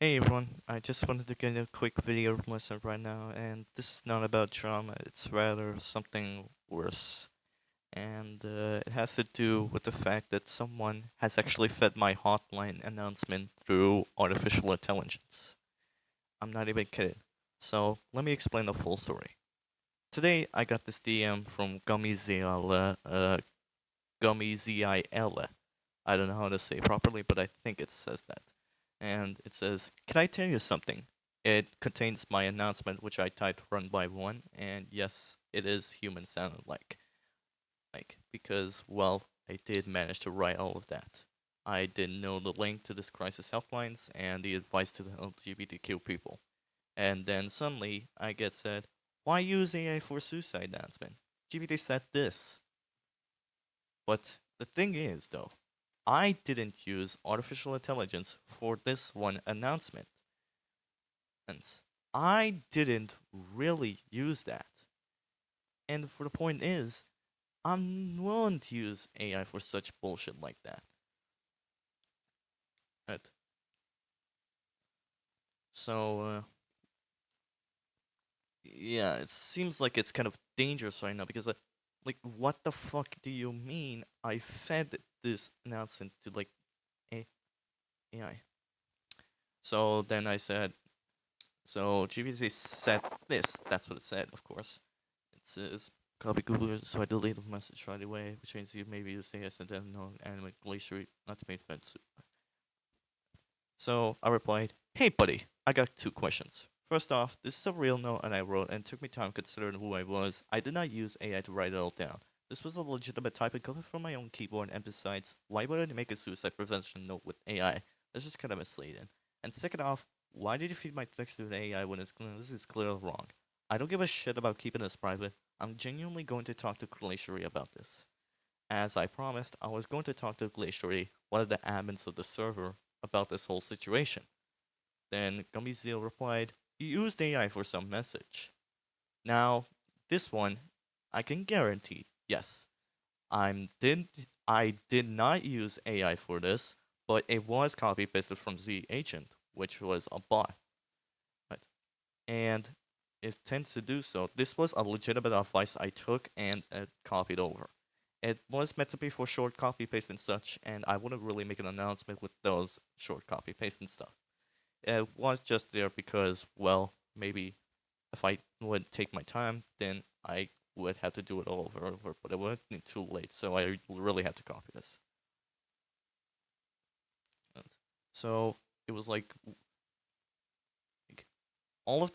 Hey everyone, I just wanted to get a quick video lesson right now, and this is not about trauma, it's rather something worse. And it has to do with the fact that someone has actually fed my hotline announcement through artificial intelligence. I'm not even kidding. So, let me explain the full story. Today, I got this DM from Gummy I don't know how to say it properly, but I think it says that. And it says, "Can I tell you something?" It contains my announcement, which I typed run by one, and yes, it is human sounded because, well, I did manage to write all of that. I didn't know the link to this crisis helplines and the advice to the LGBTQ people. And then suddenly, I get said, "Why use AI for suicide announcement?" GPT said this. But the thing is, though, I didn't use artificial intelligence for this one announcement. And I didn't really use that. And for the point is, I'm willing to use AI for such bullshit like that. Right? So, yeah, it seems like it's kind of dangerous right now because, what the fuck do you mean I fed this announcement to, AI? So then I said, so GPT said this. That's what it said, of course. It says copy Google, so I deleted the message right away, which means you maybe you say yes and then no anime glacier not to make offense. So I replied, "Hey buddy, I got two questions. First off, this is a real note and I wrote and it took me time considering who I was. I did not use AI to write it all down. This was a legitimate typing coming from my own keyboard, and besides, why would I make a suicide prevention note with AI? This is kind of misleading. And second off, why did you feed my text to the AI when this is clearly wrong? I don't give a shit about keeping this private. I'm genuinely going to talk to Glaciary about this. As I promised, I was going to talk to Glaciary, one of the admins of the server, about this whole situation." Then Gummyzeel replied, "You used AI for some message." Now, this one, I can guarantee, yes, I did not use AI for this, but it was copy pasted from Z Agent, which was a bot. Right? And it tends to do so. This was a legitimate advice I took and copied over. It was meant to be for short copy paste and such, and I wouldn't really make an announcement with those short copy paste and stuff. It was just there because, well, maybe if I would take my time, then I would have to do it all over, but it would be too late, so I really had to copy this. And so it was like all of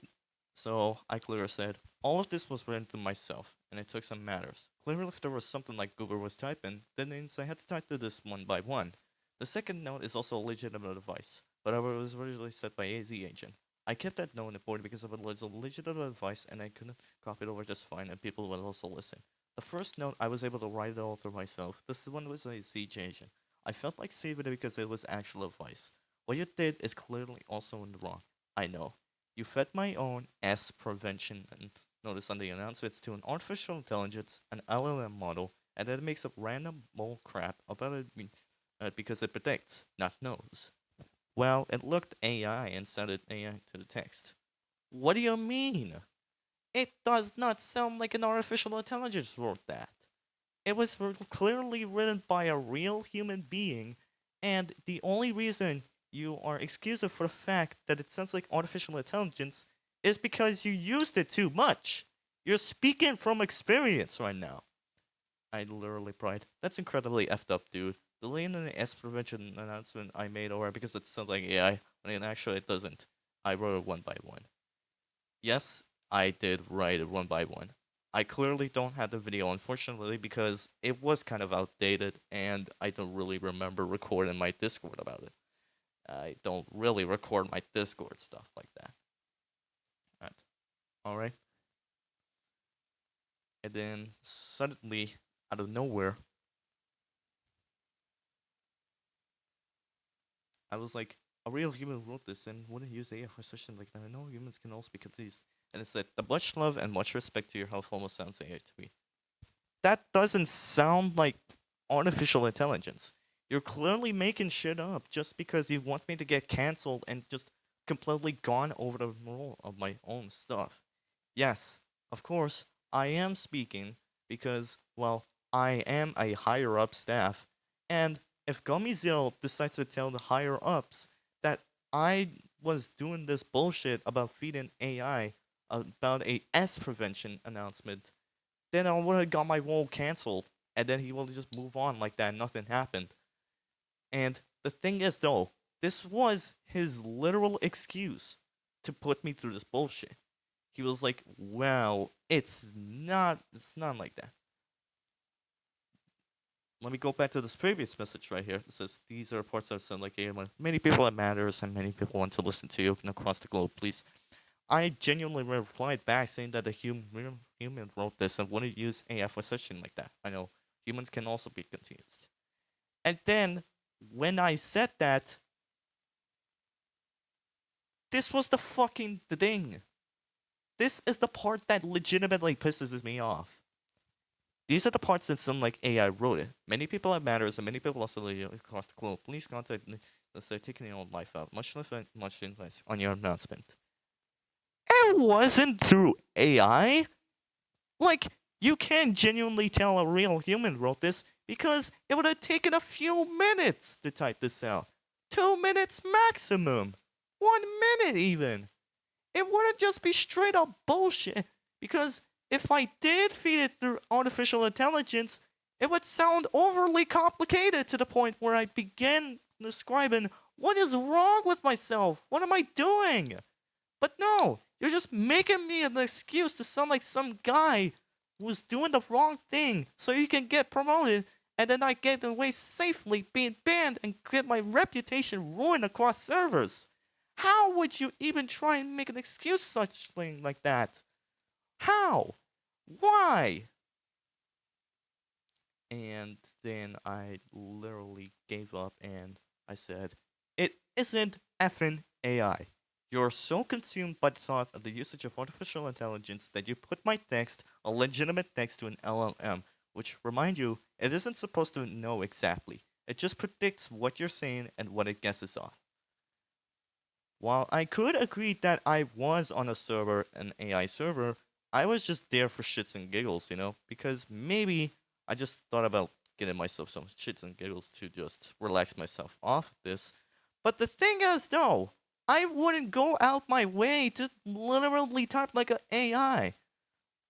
so I clearly said, "All of this was written to myself, and it took some matters. Clearly, if there was something like Google was typing, then it means I had to type to this one by one. The second note is also a legitimate advice, but it was originally set by AZ Agent. I kept that note important because of it was a legitimate advice, and I couldn't copy it over just fine, and people would also listen. The first note, I was able to write it all through myself. This one was a AZ Agent. I felt like saving it because it was actual advice. What you did is clearly also in the wrong. I know. You fed my own S prevention and notice on the announcements to an artificial intelligence, an LLM model, and then it makes up random bull crap about it because it predicts, not knows. Well, it looked AI and sounded AI to the text. What do you mean? It does not sound like an artificial intelligence wrote that. It was clearly written by a real human being, and the only reason you are excused for the fact that it sounds like artificial intelligence is because you used it too much. You're speaking from experience right now. I literally cried. That's incredibly effed up, dude. Deleting the S prevention announcement I made over because it sounds like AI, when actually it doesn't. I wrote it one by one. Yes, I did write it one by one. I clearly don't have the video, unfortunately, because it was kind of outdated and I don't really remember recording my Discord about it. I don't really record my Discord stuff like that. Right. Alright. And then suddenly, out of nowhere, I was like, a real human wrote this and wouldn't use AI for such thing like that. I know humans can also be confused. And it said, "The much love and much respect to your health almost sounds AI to me." That doesn't sound like artificial intelligence. You're clearly making shit up just because you want me to get canceled and just completely gone over the role of my own stuff. Yes, of course, I am speaking because, well, I am a higher up staff, and if Gummy decides to tell the higher ups that I was doing this bullshit about feeding AI about a S prevention announcement, then I would have got my role canceled, and then he will just move on like that, nothing happened. And the thing is, though, this was his literal excuse to put me through this bullshit. He was like, "Well, it's not like that." Let me go back to this previous message right here. It says, "These are reports that sound like AI. Many people it matters, and many people want to listen to you across the globe. Please." I genuinely replied back saying that a human wrote this and wouldn't use AI for such thing like that. I know humans can also be confused. And then when I said that, this was the fucking thing. This is the part that legitimately pisses me off. These are the parts that sound like AI wrote it. Many people have matters, and many people also live across the globe. Please contact me. They're taking your own life out. Much advice on your announcement. It wasn't through AI. Like, you can't genuinely tell a real human wrote this because it would have taken a few minutes to type this out. 2 minutes maximum. 1 minute even. It wouldn't just be straight up bullshit because if I did feed it through artificial intelligence, it would sound overly complicated to the point where I begin describing what is wrong with myself? What am I doing? But no, you're just making me an excuse to sound like some guy who's doing the wrong thing so you can get promoted and then I get away safely being banned and get my reputation ruined across servers. How would you even try and make an excuse such thing like that? How? Why? And then I literally gave up and I said, "It isn't effing AI. You're so consumed by the thought of the usage of artificial intelligence that you put my text, a legitimate text, to an LLM, which, remind you, it isn't supposed to know exactly. It just predicts what you're saying and what it guesses off." While I could agree that I was on a server, an AI server, I was just there for shits and giggles, because maybe I just thought about getting myself some shits and giggles to just relax myself off this. But the thing is, though, I wouldn't go out my way to literally type like an AI.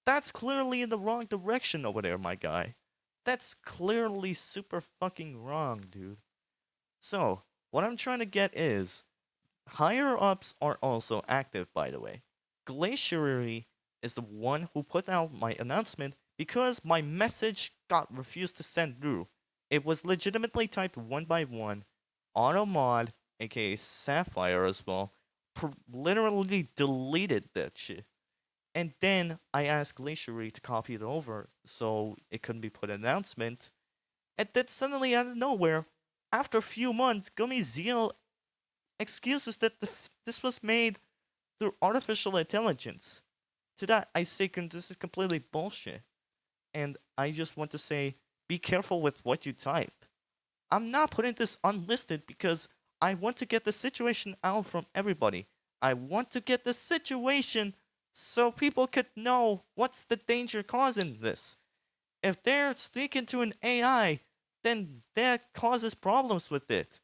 That's clearly in the wrong direction over there, my guy. That's clearly super fucking wrong, dude. So, what I'm trying to get is, higher ups are also active, by the way. Glaciary is the one who put out my announcement because my message got refused to send through. It was legitimately typed one by one. Automod, aka Sapphire as well, literally deleted that shit. And then I asked Glaciary to copy it over so it couldn't be put in announcement. And then suddenly, out of nowhere, after a few months, Gummy Zeal excuses that this was made through artificial intelligence. To that, I say this is completely bullshit. And I just want to say, be careful with what you type. I'm not putting this unlisted because I want to get the situation out from everybody. I want to get the situation so people could know what's the danger causing this. If they're speaking to an AI, then that causes problems with it.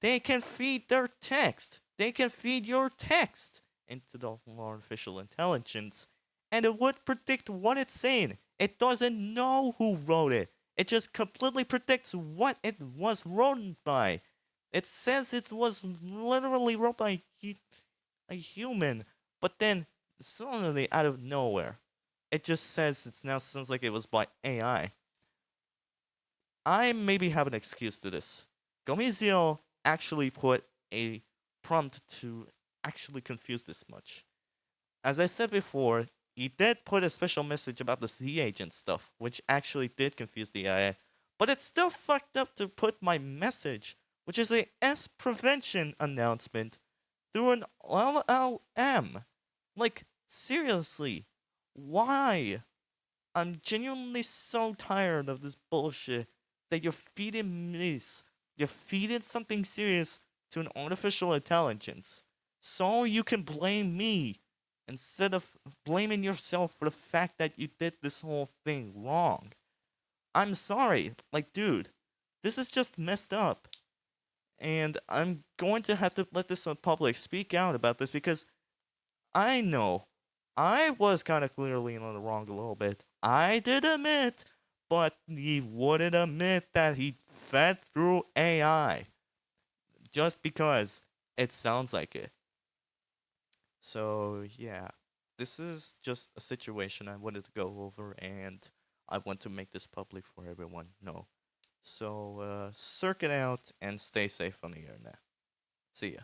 They can feed their text. They can feed your text into the artificial intelligence, and it would predict what it's saying. It doesn't know who wrote it. It just completely predicts what it was written by. It says it was literally wrote by a human, but then suddenly out of nowhere, it just says it now sounds like it was by AI. I maybe have an excuse to this. Gomezio actually put a prompt to actually confuse this much. As I said before, he did put a special message about the Z agent stuff, which actually did confuse the AI, but it's still fucked up to put my message, which is a S prevention announcement, through an LLM. Like, seriously, why? I'm genuinely so tired of this bullshit that you're feeding this. You're feeding something serious to an artificial intelligence so you can blame me instead of blaming yourself for the fact that you did this whole thing wrong. I'm sorry. Like, dude, this is just messed up. And I'm going to have to let this on public speak out about this because I know I was kind of clearly in on the wrong a little bit. I did admit, but he wouldn't admit that he fed through AI just because it sounds like it. So, yeah, this is just a situation I wanted to go over, and I want to make this public for everyone to know. So, circuit out and stay safe on the internet. See ya.